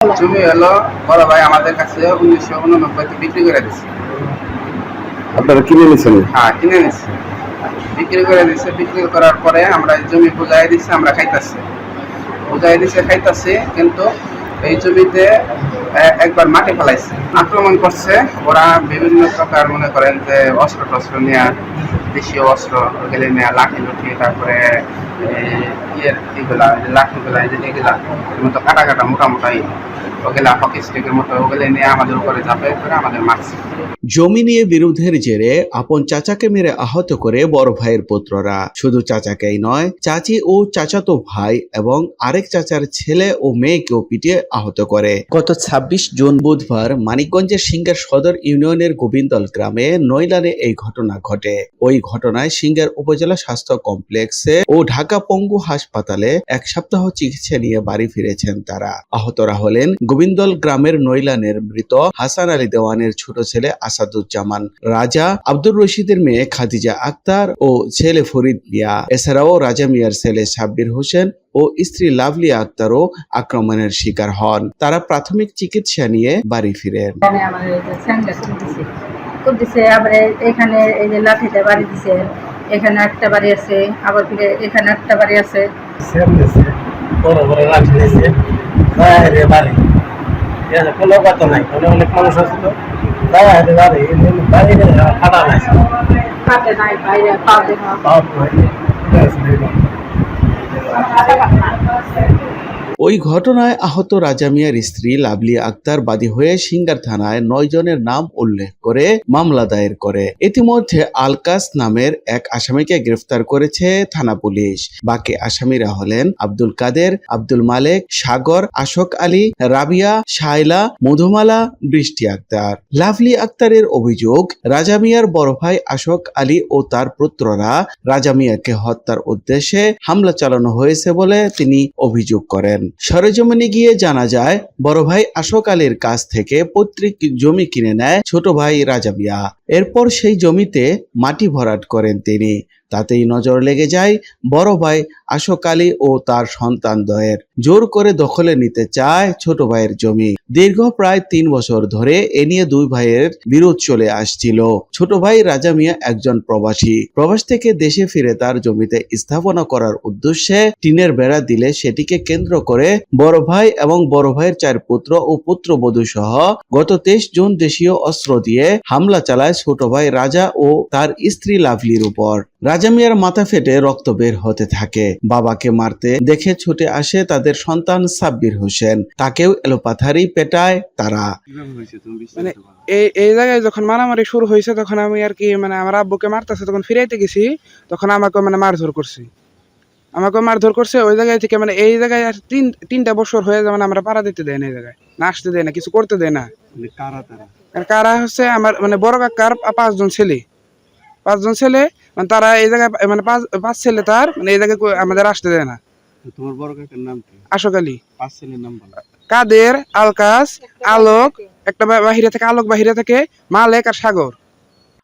জমি হলো বড় ভাই আমাদের কাছে 1989 বিক্রি করে দিচ্ছে। আপনারা কিনে নিয়েছেন? হ্যাঁ, কিনে নিচ্ছে, বিক্রি করে দিচ্ছে। বিক্রি করার পরে আমরা এই জমি বুঝাই দিচ্ছি, আমরা খাইতেছি, বুঝাই দিচ্ছে খাইতেছি। কিন্তু এই জমিতে একবার মাটি ফেলাইছে, আক্রমণ করছে ওরা বিভিন্ন প্রকার, মনে করেন যে অস্ত্র টস্ত্র নেওয়া, দেশীয় অস্ত্র ওগুলো নেওয়া, লাঠি লুঠি, তারপরে ইয়ের এগুলা লাঠিগুলা এগুলা মতো কাটা কাটা মোটা মোটা ওগুলা হকি স্টিকের মতো ওগুলো নিয়ে আমাদের উপরে ঝাঁপিয়ে করে আমাদের মারছে। জমি নিয়ে বিরোধের জেরে আপন চাচাকে মেরে আহত করে বড় ভাইয়ের পুত্ররা। শুধু চাচাকেই নয়, চাচি ও চাচাতো ভাই এবং আরেক চাচার ছেলে ও মেয়েকেও পিটিয়ে আহত করে। গত ২৬ জুন বুধবার মানিকগঞ্জের সিংহের সদর ইউনিয়নের গোবিন্দল গ্রামে নৈলানে এই ঘটনা ঘটে। ওই ঘটনায় সিংহের উপজেলা স্বাস্থ্য কমপ্লেক্সে ও ঢাকা পঙ্গু হাসপাতালে এক সপ্তাহ চিকিৎসা নিয়ে বাড়ি ফিরেছেন তারা। আহতরা হলেন গোবিন্দল গ্রামের নৈলানের মৃত হাসান আলী দেওয়ানের ছোট ছেলে আসাদুজ্জামান রাজা, আব্দুর রশিদের মেয়ে খাদিজা আক্তার ও ছেলে ফরিদ মিয়া। এছাড়াও রাজা মিয়ার ছেলে সাব্বির হোসেন ও স্ত্রী লাভলি আক্তারও আক্রমণের শিকার হন। তারা প্রাথমিক চিকিৎসা নিয়ে বাড়ি ফিরেন। আবার এখানে এই যে লাঠিতে বাড়ি দিছে, এখানে একটা বাড়ি আছে, আবার ফিরে এখানে একটা বাড়ি আছে। কোনো কথা নাই, অনেক মানুষ আছে তো হাতে নাই, বাইরে পাবে না। ওই ঘটনায় আহত রাজা মিয়ার স্ত্রী লাভলি আক্তার বাদী হয়ে সিঙ্গার থানায় ৯ জনের নাম উল্লেখ করে মামলা দায়ের করে। ইতিমধ্যে আলকাস নামের এক আসামিকে গ্রেফতার করেছে থানা পুলিশ। বাকি আসামিরা হলেন আব্দুল কাদের, আব্দুল মালেক, সাগর, আশোক আলী, রাবিয়া, শায়লা, মধুমালা, বৃষ্টি আক্তার। লাভলি আক্তারের অভিযোগ, রাজা মিয়ার বড় ভাই আশোক আলী ও তার পুত্ররা রাজা মিয়াকে হত্যার উদ্দেশ্যে হামলা চালানো হয়েছে বলে তিনি অভিযোগ করেন। সরেজমিনে গিয়ে জানা যায়, বড় ভাই আশোক আলীর কাছ থেকে পৈতৃক জমি কিনে নেয় ছোট ভাই রাজা মিয়া। এরপর সেই জমিতে মাটি ভরাট করেন তিনি। তাতেই নজর লেগে যায় বড় ভাই আশোক আলী ও তার সন্তানদ্বয়ের। জোর করে দখলে নিতে চায় ছোট ভাইয়ের জমি। দীর্ঘ প্রায় ৩ বছর ধরে এ নিয়ে দুই ভাইয়ের বিরোধ চলে আসছিল। ছোট ভাই রাজা মিয়া একজন প্রবাসী। প্রবাস থেকে দেশে ফিরে তার জমিতে স্থাপনা করার উদ্দেশ্যে টিনের বেড়া দিলে সেটিকে কেন্দ্র করে বড় ভাই এবং বড় ভাইয়ের ৪ পুত্র ও পুত্রবধূ সহ গত ২৩ জুন দেশীয় অস্ত্র দিয়ে হামলা চালায় ছোট ভাই রাজা ও তার স্ত্রী লাভলির উপর। রাজা মিয়ার মাথা ফেটে রক্ত বের হতে থাকে। বাবাকে মারতে দেখে ছুটে আসে তাদের সন্তান সাব্বির হোসেন। তাকেও এলোপাথারি পেটায় তারা। মানে এই জায়গায় যখন মারামারি শুরু হয়েছে, তখন আমি আর কি মানে আমার আব্বুকে মারতেছে, তখন ফিরাইতে গেছি, তখন আমাকে মানে মারধর করছে ওই জায়গায় থেকে। মানে এই জায়গায় আর তিনটা বছর হয়ে যায়, মানে আমরা পাড়া দিতে দেয় না, এই জায়গায় না আসতে দেয় না, কিছু করতে দেয় না। কারা হচ্ছে আমার মানে বড় কাকার 5 জন ছেলে, মানে তারা এই জায়গায় মানে পাঁচ ছেলে তার, মানে এই জায়গায় আমাদের আসতে দেয় না। তোমার বড় কাকার নাম কি? আশোক আলী। 5 ছেলের নাম বলো। কাদের, আলকাস, আলোক, একটা বাহিরে থেকে আলোক, বাহিরে থেকে মালেক আর সাগর।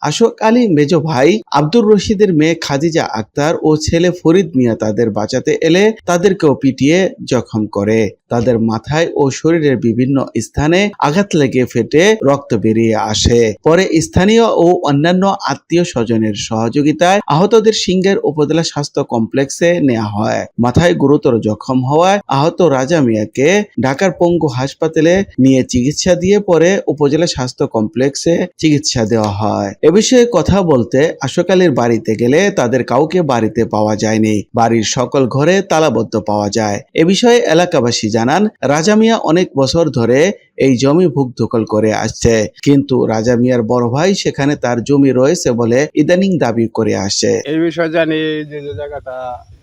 আশোক আলী মেজ ভাই আব্দুর রশিদের মেয়ে খাদিজা আক্তার ও ছেলে ফরিদ মিয়া তাদের বাঁচাতে এলে তাদেরকেও পিটিয়ে জখম করে। তাদের মাথায় ও শরীরের বিভিন্ন স্থানে আঘাত লেগে ফেটে রক্ত বেরিয়ে আসে। পরে স্থানীয় ও অন্যান্য আত্মীয় স্বজনের সহযোগিতায় আহতদের সিংহের উপজেলা স্বাস্থ্য কমপ্লেক্সে নেওয়া হয়। মাথায় গুরুতর জখম হওয়ায় আহত রাজা মিয়াকে ঢাকার পঙ্গু হাসপাতালে নিয়ে চিকিৎসা দিয়ে পরে উপজেলা স্বাস্থ্য কমপ্লেক্সে চিকিৎসা দেওয়া হয়। এ বিষয়ে কথা বলতে আশোক আলীর বাড়িতে গেলে তাদের কাউকে বাড়িতে পাওয়া যায়নি। বাড়ির সকল ঘরে তালাবদ্ধ পাওয়া যায়। এ বিষয়ে এলাকাবাসী জানান, রাজা মিয়া অনেক বছর ধরে এই জমি ভোগ দখল করে আসছে, কিন্তু রাজা মিয়ার বড় ভাই সেখানে তার জমি রয়েছে বলে ইদানিং দাবি করে আসে। এই বিষয়ে জানি যে জায়গাটা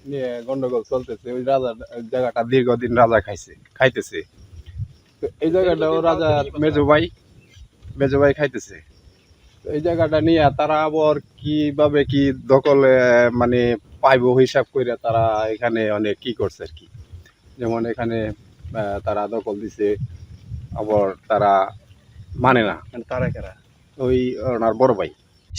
নিয়ে গন্ডগোল চলতেছে, ওই জায়গাটা দীর্ঘদিন রাজা খাইতেছে। তো এই জায়গাটাও রাজার মেজো ভাই খাইতেছে। এই জায়গাটা নিয়ে তারা আবার কিভাবে কি দখলে মানে পাইব হিসাব করে তারা এখানে অনেক কি করছে আর কি। যেমন এখানে তারা দখল দিছে, আবার তারা মানে না। তারা কারা? ওই ওনার বড় ভাই।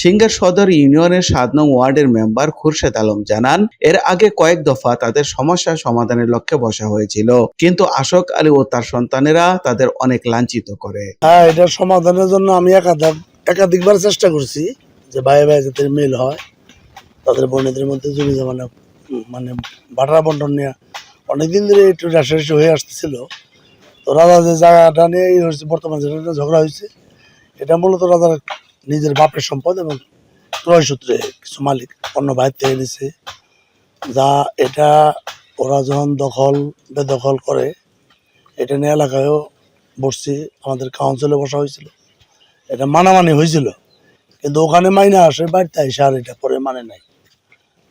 সিঙ্গার সদর ইউনিয়নের 7 নং ওয়ার্ডের মেম্বার খুরশেদ আলম জানান, এর আগে কয়েক দফা তাদের সমস্যা সমাধানের লক্ষ্যে বসা হয়েছিল, কিন্তু আশোক আলী ও তার সন্তানেরা তাদের অনেক লাঞ্ছিত করে। হ্যাঁ, এটার সমাধানের জন্য আমি একাধিকবার চেষ্টা করছি যে ভাই যাতে মিল হয়, তাদের বোনেদের মধ্যে জমি জমা মানে বাটারা বন্টন নিয়ে অনেকদিন ধরে একটু রেশারেশি হয়ে আসতেছিল। তো রাজা যে জায়গাটা নিয়ে হয়েছে, বর্তমান যেটা ঝগড়া হয়েছে, এটা মূলত রাজার নিজের বাপের সম্পদ এবং ক্রয় সূত্রে কিছু মালিক অন্য বাইরে থেকে নিছে। যা এটা ওরা যখন বেদখল করে, এটা নিয়ে এলাকায়ও বসছি, আমাদের কাউন্সিলে বসা হয়েছিল, এটা মানামানি হয়েছিল, কিন্তু ওখানে মাইনা আসে বাড়িতে এসে আর এটা পরে মানে নাই,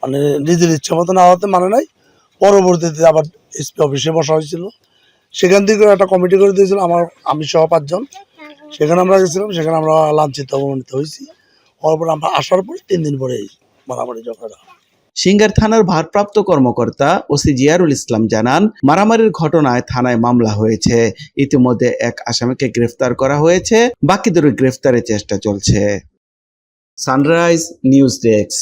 মানে নিজের ইচ্ছা মতো না হতে মানে নাই। পরবর্তীতে আবার এসপি অফিসে বসা হয়েছিল, সেখান থেকে একটা কমিটি করে দিয়েছিল আমি সহ 5 জন, সেখানে আমরা গেছিলাম, সেখানে আমরা লাঞ্ছিত অবমানিত হয়েছি। হওয়ার পর আমরা আসার পর 3 দিন পরে মারামারি ঝগড়া। সিঙ্গার থানার ভারপ্রাপ্ত কর্মকর্তা ওসি জিয়ারুল ইসলাম জানান, মারামারির ঘটনায় থানায় মামলা হয়েছে। ইতিমধ্যে এক আসামিকে গ্রেফতার করা হয়েছে, বাকিদেরও গ্রেফতারের চেষ্টা চলছে। Sunrise news desk.